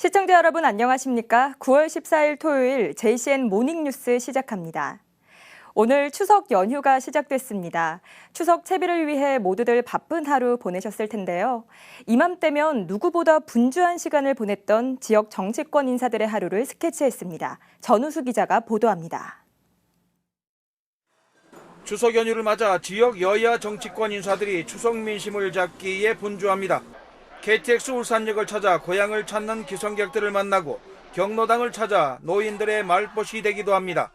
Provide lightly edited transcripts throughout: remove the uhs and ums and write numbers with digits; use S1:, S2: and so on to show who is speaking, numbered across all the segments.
S1: 시청자 여러분 안녕하십니까? 9월 14일 토요일 JCN 모닝뉴스 시작합니다. 오늘 추석 연휴가 시작됐습니다. 추석 채비를 위해 모두들 바쁜 하루 보내셨을 텐데요. 이맘때면 누구보다 분주한 시간을 보냈던 지역 정치권 인사들의 하루를 스케치했습니다. 전우수 기자가 보도합니다.
S2: 추석 연휴를 맞아 지역 여야 정치권 인사들이 추석 민심을 잡기에 분주합니다. KTX 울산역을 찾아 고향을 찾는 기성객들을 만나고 경로당을 찾아 노인들의 말벗이 되기도 합니다.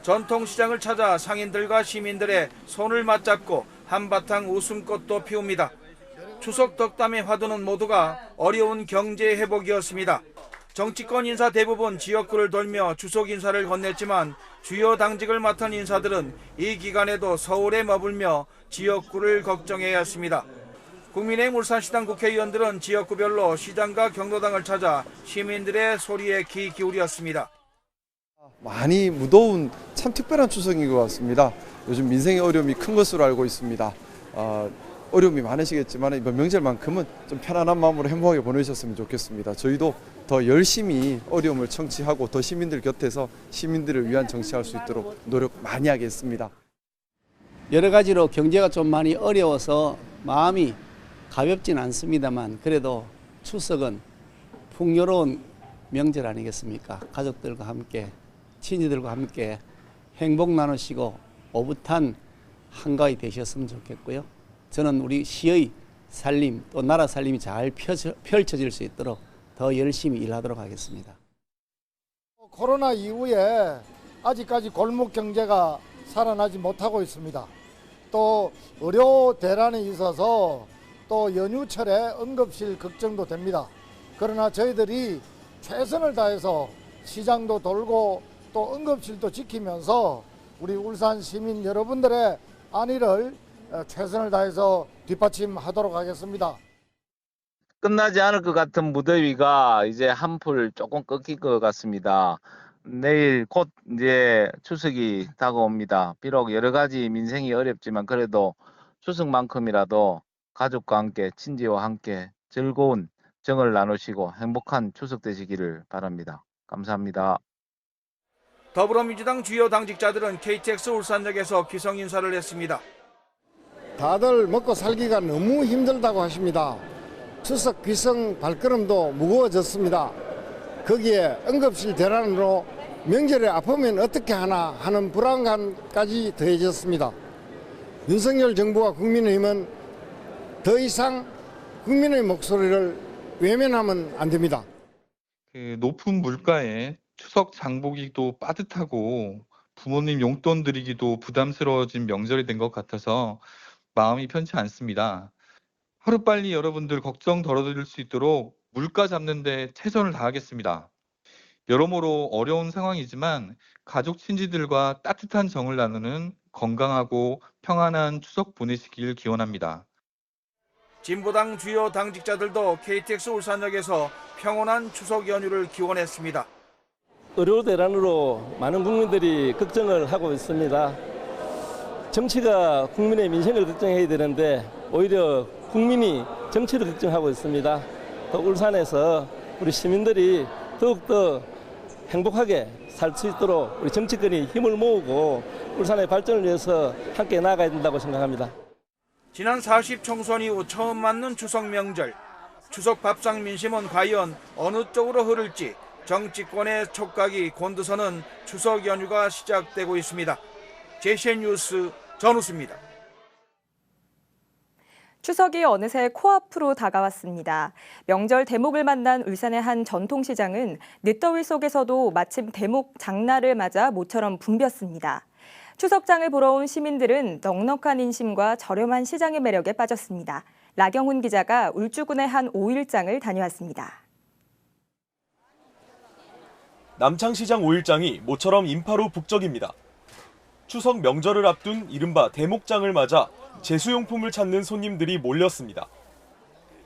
S2: 전통시장을 찾아 상인들과 시민들의 손을 맞잡고 한바탕 웃음꽃도 피웁니다. 추석 덕담의 화두는 모두가 어려운 경제 회복이었습니다. 정치권 인사 대부분 지역구를 돌며 추석 인사를 건넸지만 주요 당직을 맡은 인사들은 이 기간에도 서울에 머물며 지역구를 걱정해야 했습니다. 국민의힘 울산시당 국회의원들은 지역구별로 시장과 경로당을 찾아 시민들의 소리에 귀 기울였습니다.
S3: 많이 무더운 참 특별한 추석인 것 같습니다. 요즘 민생의 어려움이 큰 것으로 알고 있습니다. 어려움이 많으시겠지만 이번 명절만큼은 좀 편안한 마음으로 행복하게 보내셨으면 좋겠습니다. 저희도 더 열심히 어려움을 청취하고 더 시민들 곁에서 시민들을 위한 정치할 수 있도록 노력 많이 하겠습니다.
S4: 여러 가지로 경제가 좀 많이 어려워서 마음이 가볍진 않습니다만 그래도 추석은 풍요로운 명절 아니겠습니까? 가족들과 함께 친지들과 함께 행복 나누시고 오붓한 한가위 되셨으면 좋겠고요. 저는 우리 시의 살림 또 나라 살림이 잘 펼쳐질 수 있도록 더 열심히 일하도록 하겠습니다.
S5: 코로나 이후에 아직까지 골목 경제가 살아나지 못하고 있습니다. 또 의료 대란이 있어서 또 연휴철에 응급실 걱정도 됩니다. 그러나 저희들이 최선을 다해서 시장도 돌고 또 응급실도 지키면서 우리 울산 시민 여러분들의 안위를 최선을 다해서 뒷받침하도록 하겠습니다.
S6: 끝나지 않을 것 같은 무더위가 이제 한풀 조금 꺾일 것 같습니다. 내일 곧 이제 추석이 다가옵니다. 비록 여러 가지 민생이 어렵지만 그래도 추석만큼이라도 가족과 함께 친지와 함께 즐거운 정을 나누시고 행복한 추석 되시기를 바랍니다. 감사합니다.
S2: 더불어민주당 주요 당직자들은 KTX 울산역에서 기성 인사를 했습니다.
S5: 다들 먹고 살기가 너무 힘들다고 하십니다. 추석 귀성 발걸음도 무거워졌습니다. 거기에 응급실 대란으로 명절에 아프면 어떻게 하나 하는 불안감까지 더해졌습니다. 윤석열 정부와 국민의힘은 더 이상 국민의 목소리를 외면하면 안 됩니다.
S7: 높은 물가에 추석 장보기도 빠듯하고 부모님 용돈 드리기도 부담스러워진 명절이 된 것 같아서 마음이 편치 않습니다. 하루빨리 여러분들 걱정 덜어드릴 수 있도록 물가 잡는 데 최선을 다하겠습니다. 여러모로 어려운 상황이지만 가족 친지들과 따뜻한 정을 나누는 건강하고 평안한 추석 보내시길 기원합니다.
S2: 진보당 주요 당직자들도 KTX 울산역에서 평온한 추석 연휴를 기원했습니다.
S8: 의료 대란으로 많은 국민들이 걱정을 하고 있습니다. 정치가 국민의 민생을 걱정해야 되는데 오히려 국민이 정치를 걱정하고 있습니다. 또 울산에서 우리 시민들이 더욱더 행복하게 살 수 있도록 우리 정치권이 힘을 모으고 울산의 발전을 위해서 함께 나아가야 된다고 생각합니다.
S2: 지난 40 총선 이후 처음 맞는 추석 명절. 추석 밥상 민심은 과연 어느 쪽으로 흐를지 정치권의 촉각이 곤두서는 추석 연휴가 시작되고 있습니다. JCN 뉴스 전우수입니다.
S1: 추석이 어느새 코앞으로 다가왔습니다. 명절 대목을 만난 울산의 한 전통시장은 늦더위 속에서도 마침 대목 장날을 맞아 모처럼 붐볐습니다. 추석장을 보러 온 시민들은 넉넉한 인심과 저렴한 시장의 매력에 빠졌습니다. 라경훈 기자가 울주군의 한 5일장을 다녀왔습니다.
S9: 남창시장 5일장이 모처럼 인파로 북적입니다. 추석 명절을 앞둔 이른바 대목장을 맞아 제수용품을 찾는 손님들이 몰렸습니다.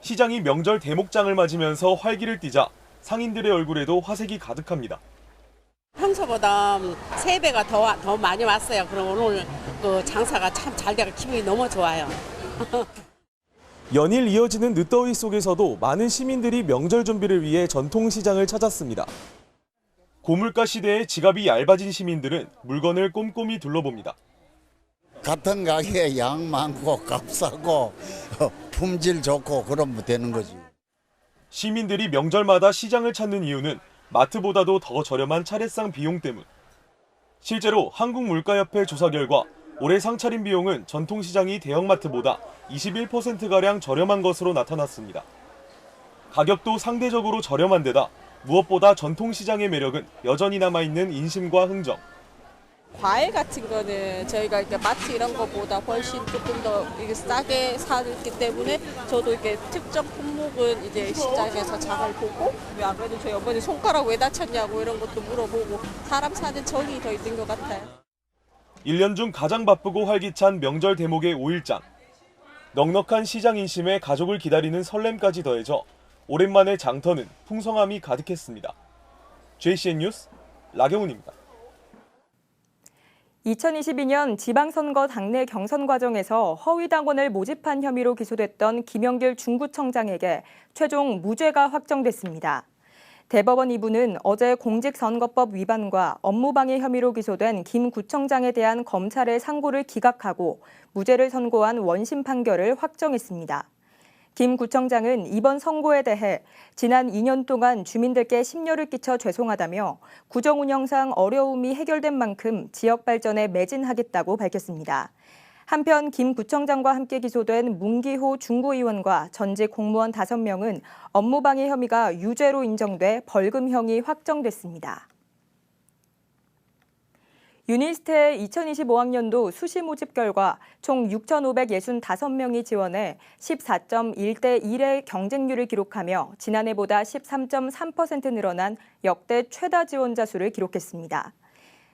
S9: 시장이 명절 대목장을 맞으면서 활기를 띠자 상인들의 얼굴에도 화색이 가득합니다.
S10: 평소보다 3배가 더 많이 왔어요. 그럼 오늘 그 장사가 참 잘 돼서 기분이 너무 좋아요.
S9: 연일 이어지는 늦더위 속에서도 많은 시민들이 명절 준비를 위해 전통시장을 찾았습니다. 고물가 시대에 지갑이 얇아진 시민들은 물건을 꼼꼼히 둘러봅니다.
S11: 같은 가게에 양 많고 값 싸고 품질 좋고 그러면 되는 거지.
S9: 시민들이 명절마다 시장을 찾는 이유는 마트보다도 더 저렴한 차례상 비용 때문. 실제로 한국물가협회 조사 결과 올해 상차림 비용은 전통시장이 대형마트보다 21%가량 저렴한 것으로 나타났습니다. 가격도 상대적으로 저렴한 데다 무엇보다 전통시장의 매력은 여전히 남아있는 인심과 흥정.
S10: 과일 같은 거는 저희가 이렇게 마트 이런 거보다 훨씬 조금 더 이게 싸게 사기 때문에 저도 이렇게 특정 품목은 이제 시장에서 장을 보고 안 그래도 저희 어머니 손가락 왜 다쳤냐고 이런 것도 물어보고 사람 사는 정이 더 있는 것 같아요.
S9: 1년 중 가장 바쁘고 활기찬 명절 대목의 5일장. 넉넉한 시장 인심에 가족을 기다리는 설렘까지 더해져 오랜만에 장터는 풍성함이 가득했습니다. JCN 뉴스 라경훈입니다.
S1: 2022년 지방선거 당내 경선 과정에서 허위당원을 모집한 혐의로 기소됐던 김영길 중구청장에게 최종 무죄가 확정됐습니다. 대법원 2부는 어제 공직선거법 위반과 업무방해 혐의로 기소된 김 구청장에 대한 검찰의 상고를 기각하고 무죄를 선고한 원심 판결을 확정했습니다. 김 구청장은 이번 선고에 대해 지난 2년 동안 주민들께 심려를 끼쳐 죄송하다며 구정 운영상 어려움이 해결된 만큼 지역 발전에 매진하겠다고 밝혔습니다. 한편 김 구청장과 함께 기소된 문기호 중구의원과 전직 공무원 5명은 업무방해 혐의가 유죄로 인정돼 벌금형이 확정됐습니다. 유니스트의 2025학년도 수시 모집 결과 총 6,565명이 지원해 14.1대 1의 경쟁률을 기록하며 지난해보다 13.3% 늘어난 역대 최다 지원자 수를 기록했습니다.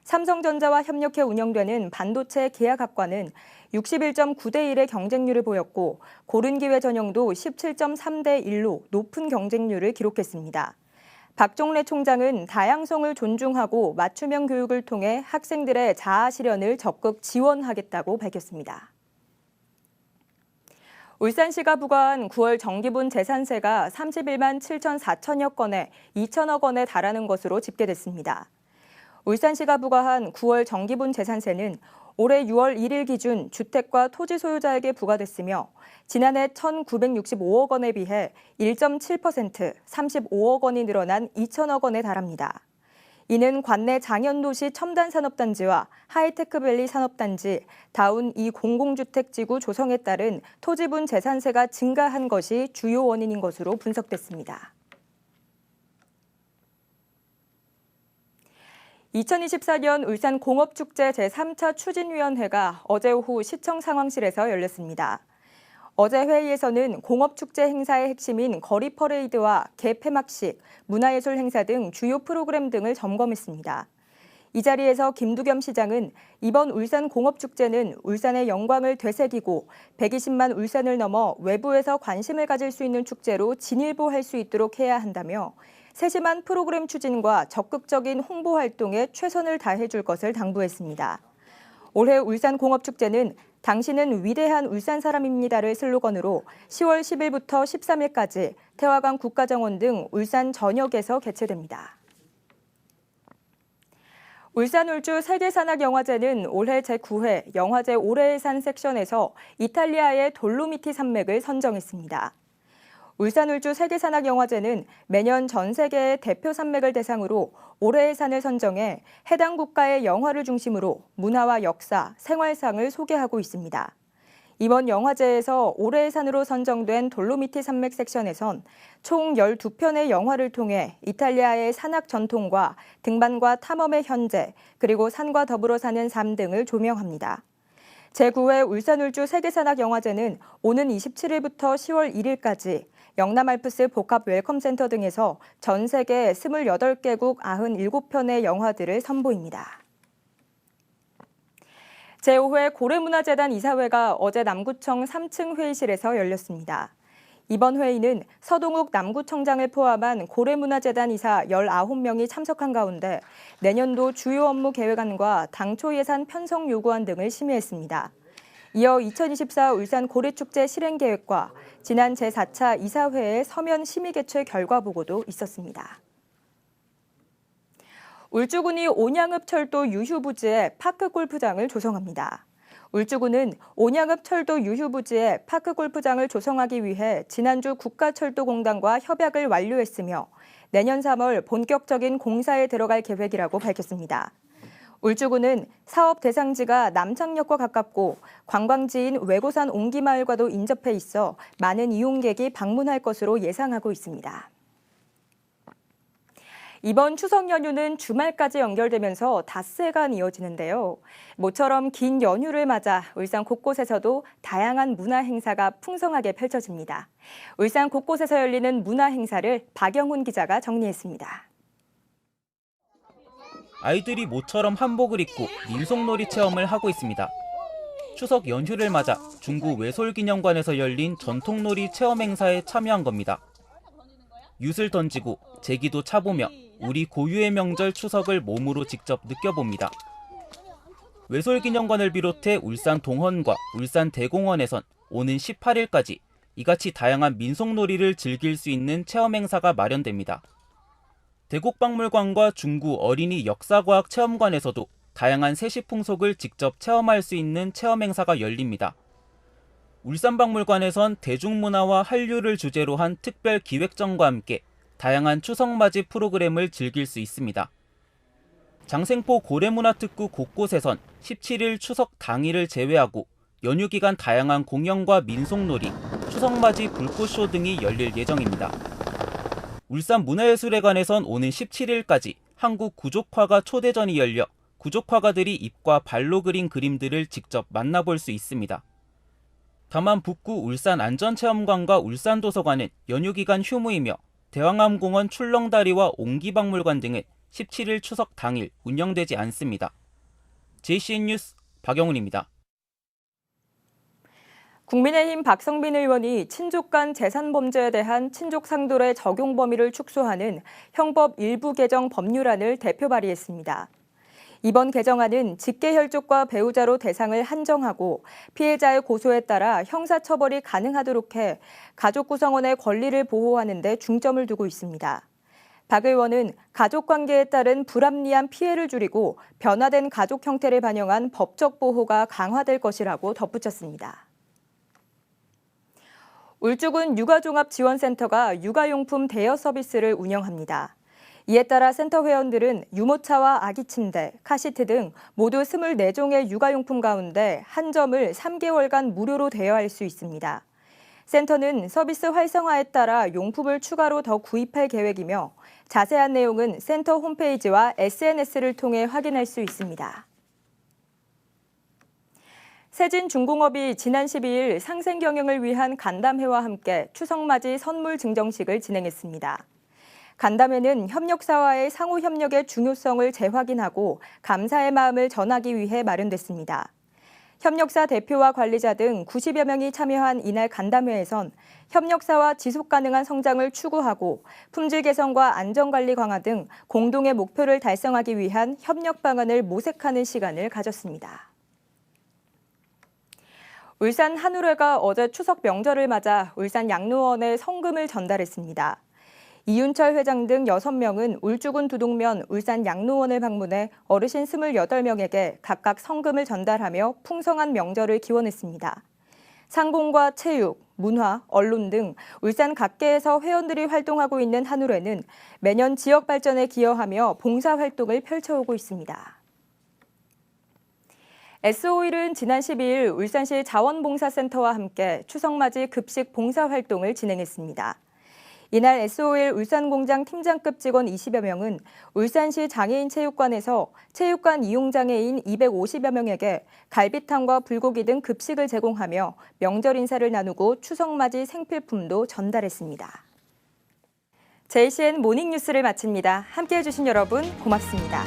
S1: 삼성전자와 협력해 운영되는 반도체 계약학과는 61.9대 1의 경쟁률을 보였고 고른기회 전형도 17.3대 1로 높은 경쟁률을 기록했습니다. 박종래 총장은 다양성을 존중하고 맞춤형 교육을 통해 학생들의 자아 실현을 적극 지원하겠다고 밝혔습니다. 울산시가 부과한 9월 정기분 재산세가 31만 7,4천여 건에 2천억 원에 달하는 것으로 집계됐습니다. 울산시가 부과한 9월 정기분 재산세는 올해 6월 1일 기준 주택과 토지 소유자에게 부과됐으며 지난해 1,965억 원에 비해 1.7% 35억 원이 늘어난 2천억 원에 달합니다. 이는 관내 장현도시 첨단산업단지와 하이테크밸리 산업단지, 다운 2 공공주택지구 조성에 따른 토지분 재산세가 증가한 것이 주요 원인인 것으로 분석됐습니다. 2024년 울산공업축제 제3차 추진위원회가 어제 오후 시청 상황실에서 열렸습니다. 어제 회의에서는 공업축제 행사의 핵심인 거리 퍼레이드와 개 폐막식, 문화예술 행사 등 주요 프로그램 등을 점검했습니다. 이 자리에서 김두겸 시장은 이번 울산공업축제는 울산의 영광을 되새기고 120만 울산을 넘어 외부에서 관심을 가질 수 있는 축제로 진일보할 수 있도록 해야 한다며 세심한 프로그램 추진과 적극적인 홍보 활동에 최선을 다해줄 것을 당부했습니다. 올해 울산공업축제는 당신은 위대한 울산 사람입니다를 슬로건으로 10월 10일부터 13일까지 태화강 국가정원 등 울산 전역에서 개최됩니다. 울산울주 세계산악영화제는 올해 제9회 영화제 올해의 산 섹션에서 이탈리아의 돌로미티 산맥을 선정했습니다. 울산울주 세계산악영화제는 매년 전 세계의 대표 산맥을 대상으로 올해의 산을 선정해 해당 국가의 영화를 중심으로 문화와 역사, 생활상을 소개하고 있습니다. 이번 영화제에서 올해의 산으로 선정된 돌로미티 산맥 섹션에선 총 12편의 영화를 통해 이탈리아의 산악 전통과 등반과 탐험의 현재, 그리고 산과 더불어 사는 삶 등을 조명합니다. 제9회 울산울주 세계산악영화제는 오는 27일부터 10월 1일까지 영남알프스 복합 웰컴센터 등에서 전 세계 28개국 97편의 영화들을 선보입니다. 제5회 고래문화재단 이사회가 어제 남구청 3층 회의실에서 열렸습니다. 이번 회의는 서동욱 남구청장을 포함한 고래문화재단 이사 19명이 참석한 가운데 내년도 주요 업무 계획안과 당초 예산 편성 요구안 등을 심의했습니다. 이어 2024 울산 고래축제 실행계획과 지난 제4차 이사회의 서면 심의개최 결과 보고도 있었습니다. 울주군이 온양읍 철도 유휴부지에 파크골프장을 조성합니다. 울주군은 온양읍 철도 유휴부지에 파크골프장을 조성하기 위해 지난주 국가철도공단과 협약을 완료했으며 내년 3월 본격적인 공사에 들어갈 계획이라고 밝혔습니다. 울주군은 사업 대상지가 남창역과 가깝고 관광지인 외고산 옹기마을과도 인접해 있어 많은 이용객이 방문할 것으로 예상하고 있습니다. 이번 추석 연휴는 주말까지 연결되면서 닷새가 이어지는데요. 모처럼 긴 연휴를 맞아 울산 곳곳에서도 다양한 문화 행사가 풍성하게 펼쳐집니다. 울산 곳곳에서 열리는 문화 행사를 박영훈 기자가 정리했습니다.
S12: 아이들이 모처럼 한복을 입고 민속놀이 체험을 하고 있습니다. 추석 연휴를 맞아 중구 외솔기념관에서 열린 전통놀이 체험 행사에 참여한 겁니다. 윷을 던지고 제기도 차보며 우리 고유의 명절 추석을 몸으로 직접 느껴봅니다. 외솔기념관을 비롯해 울산 동헌과 울산 대공원에선 오는 18일까지 이같이 다양한 민속놀이를 즐길 수 있는 체험 행사가 마련됩니다. 대곡박물관과 중구 어린이 역사과학 체험관에서도 다양한 세시풍속을 직접 체험할 수 있는 체험 행사가 열립니다. 울산박물관에선 대중문화와 한류를 주제로 한 특별 기획전과 함께 다양한 추석맞이 프로그램을 즐길 수 있습니다. 장생포 고래문화특구 곳곳에선 17일 추석 당일을 제외하고 연휴 기간 다양한 공연과 민속놀이, 추석맞이 불꽃쇼 등이 열릴 예정입니다. 울산문화예술회관에선 오는 17일까지 한국 구족화가 초대전이 열려 구족화가들이 입과 발로 그린 그림들을 직접 만나볼 수 있습니다. 다만 북구 울산안전체험관과 울산도서관은 연휴 기간 휴무이며 대왕암공원 출렁다리와 옹기박물관 등은 17일 추석 당일 운영되지 않습니다. JCN 뉴스 박영훈입니다.
S1: 국민의힘 박성빈 의원이 친족 간 재산 범죄에 대한 친족 상돌의 적용 범위를 축소하는 형법 일부 개정 법률안을 대표 발의했습니다. 이번 개정안은 직계혈족과 배우자로 대상을 한정하고 피해자의 고소에 따라 형사처벌이 가능하도록 해 가족 구성원의 권리를 보호하는 데 중점을 두고 있습니다. 박 의원은 가족관계에 따른 불합리한 피해를 줄이고 변화된 가족 형태를 반영한 법적 보호가 강화될 것이라고 덧붙였습니다. 울주군 육아종합지원센터가 육아용품 대여 서비스를 운영합니다. 이에 따라 센터 회원들은 유모차와 아기 침대, 카시트 등 모두 24종의 육아용품 가운데 한 점을 3개월간 무료로 대여할 수 있습니다. 센터는 서비스 활성화에 따라 용품을 추가로 더 구입할 계획이며 자세한 내용은 센터 홈페이지와 SNS를 통해 확인할 수 있습니다. 세진중공업이 지난 12일 상생 경영을 위한 간담회와 함께 추석맞이 선물 증정식을 진행했습니다. 간담회는 협력사와의 상호 협력의 중요성을 재확인하고 감사의 마음을 전하기 위해 마련됐습니다. 협력사 대표와 관리자 등 90여 명이 참여한 이날 간담회에선 협력사와 지속 가능한 성장을 추구하고 품질 개선과 안전관리 강화 등 공동의 목표를 달성하기 위한 협력 방안을 모색하는 시간을 가졌습니다. 울산 한울회가 어제 추석 명절을 맞아 울산 양로원에 성금을 전달했습니다. 이윤철 회장 등 6명은 울주군 두동면 울산 양로원을 방문해 어르신 28명에게 각각 성금을 전달하며 풍성한 명절을 기원했습니다. 상공과 체육, 문화, 언론 등 울산 각계에서 회원들이 활동하고 있는 한울회는 매년 지역 발전에 기여하며 봉사활동을 펼쳐오고 있습니다. S-오일은 지난 12일 울산시 자원봉사센터와 함께 추석맞이 급식 봉사활동을 진행했습니다. 이날 S-오일 울산공장 팀장급 직원 20여 명은 울산시 장애인 체육관에서 체육관 이용장애인 250여 명에게 갈비탕과 불고기 등 급식을 제공하며 명절 인사를 나누고 추석맞이 생필품도 전달했습니다. JCN 모닝뉴스를 마칩니다. 함께해 주신 여러분 고맙습니다.